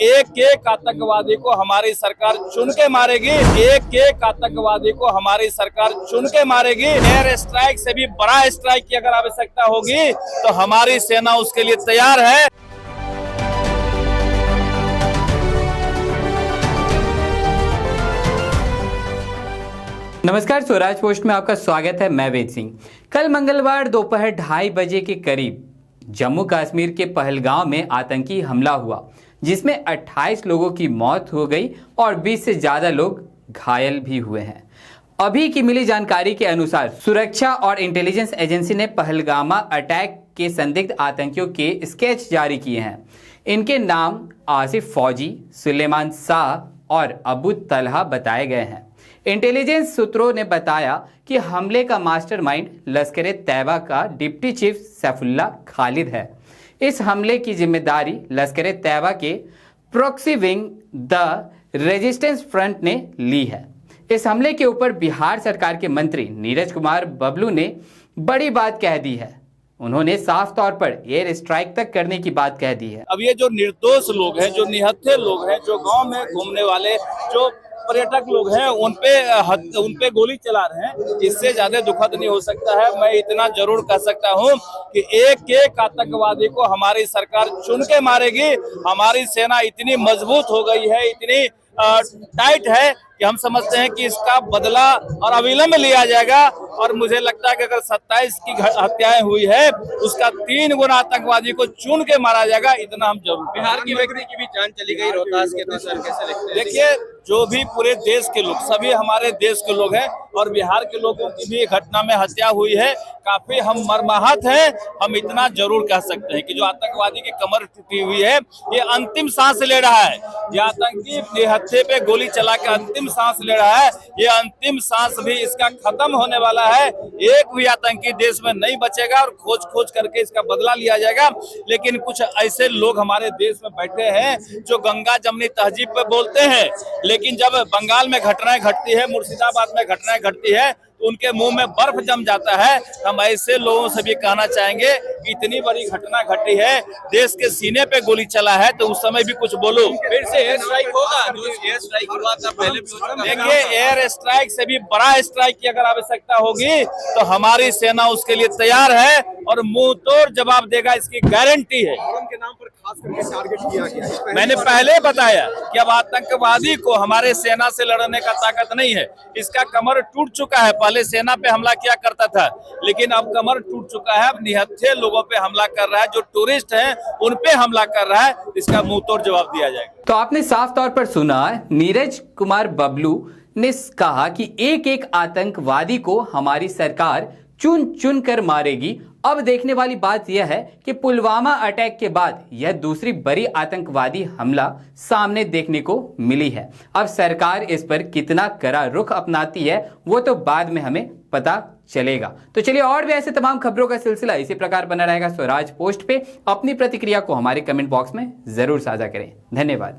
एक एक आतंकवादी को हमारी सरकार चुन के मारेगी, एक एक आतंकवादी को हमारी सरकार चुन के मारेगी। एयर स्ट्राइक से भी बड़ा स्ट्राइक की अगर आवश्यकता होगी तो हमारी सेना उसके लिए तैयार है। नमस्कार, स्वराज पोस्ट में आपका स्वागत है। मैं वेद सिंह। कल मंगलवार दोपहर 2:30 बजे के करीब जम्मू कश्मीर के पहलगांव में आतंकी हमला हुआ, जिसमें 28 लोगों की मौत हो गई और 20 से ज्यादा लोग घायल भी हुए हैं। अभी की मिली जानकारी के अनुसार सुरक्षा और इंटेलिजेंस एजेंसी ने पहलगामा अटैक के संदिग्ध आतंकियों के स्केच जारी किए हैं। इनके नाम आसिफ फौजी, सुलेमान शाह और अबू तलहा बताए गए हैं। इंटेलिजेंस सूत्रों ने बताया कि हमले का मास्टरमाइंड लश्कर तैयबा का डिप्टी चीफ सैफुल्लाह खालिद है। इस हमले की जिम्मेदारी लश्कर तैयबा के proxy wing the resistance front ने ली है। इस हमले के ऊपर बिहार सरकार के मंत्री नीरज कुमार बबलू ने बड़ी बात कह दी है। उन्होंने साफ तौर पर एयर स्ट्राइक तक करने की बात कह दी है। अब ये जो निर्दोष लोग हैं, जो निहत्थे लोग हैं, जो गांव में घूमने वाले जो पर्यटक लोग हैं, उनपे गोली चला रहे हैं, इससे ज्यादा दुखद नहीं हो सकता है। मैं इतना जरूर कह सकता हूं कि एक एक आतंकवादी को हमारी सरकार चुन के मारेगी। हमारी सेना इतनी मजबूत हो गई है, इतनी टाइट है कि हम समझते हैं कि इसका बदला और अविलंब लिया जाएगा। और मुझे लगता है कि अगर 27 की हत्याएं हुई है, उसका 3 गुना आतंकवादी को चुन के मारा जाएगा, इतना हम जरूर। बिहार की व्यक्ति की भी जान चली गई रोहतास के, तो सर कैसे देखते हैं? देखिए, जो भी पूरे देश के लोग, सभी हमारे देश के लोग हैं और बिहार के लोगों की भी घटना में हत्या हुई है। काफी हम मर्माहत हैं। हम इतना जरूर कह सकते हैं कि जो आतंकवादी की कमर टूटी हुई है, ये अंतिम सांस ले रहा है। ये आतंकी निहत्थे पे गोली चला के अंतिम सांस ले रहा है। ये अंतिम सांस भी इसका खत्म होने वाला है। एक भी आतंकी देश में नहीं बचेगा और खोज खोज करके इसका बदला लिया जाएगा। लेकिन कुछ ऐसे लोग हमारे देश में बैठे हैं जो गंगा जमनी तहजीब पे बोलते हैं, लेकिन जब बंगाल में घटनाएं घटती है, मुर्शिदाबाद में घटनाएं घटती है, तो उनके मुंह में बर्फ जम जाता है। हम ऐसे लोगों से भी कहना चाहेंगे कि इतनी बड़ी घटना घटी है, देश के सीने पे गोली चला है, तो उस समय भी कुछ बोलो। फिर से एयर स्ट्राइक होगा? जो एयर स्ट्राइक हुआ था पहले भी हो चुका है। देखिए, एयर स्ट्राइक से भी बड़ा स्ट्राइक की अगर आवश्यकता होगी तो हमारी सेना उसके लिए तैयार है और मुंह तोड़ जवाब देगा, इसकी गारंटी है। के नाम पर खास करके टारगेट किया गया। मैंने पहले बताया कि अब आतंकवादी को हमारे सेना से लड़ने का ताकत नहीं है। इसका कमर टूट चुका है। पहले सेना पे हमला किया करता था, लेकिन अब कमर टूट चुका है। अब निहत्थे लोगों पे हमला कर रहा है, जो टूरिस्ट हैं उन पे हमला कर रहा है। इसका मुंह तोड़ जवाब दिया जाएगा। तो आपने साफ तौर पर सुना, नीरज कुमार बबलू ने कहा कि एक एक आतंकवादी को हमारी सरकार चुन चुन कर मारेगी। अब देखने वाली बात यह है कि पुलवामा अटैक के बाद यह दूसरी बड़ी आतंकवादी हमला सामने देखने को मिली है। अब सरकार इस पर कितना कड़ा रुख अपनाती है, वो तो बाद में हमें पता चलेगा। तो चलिए, और भी ऐसे तमाम खबरों का सिलसिला इसी प्रकार बना रहेगा स्वराज पोस्ट पे। अपनी प्रतिक्रिया को हमारे कमेंट बॉक्स में जरूर साझा करें। धन्यवाद।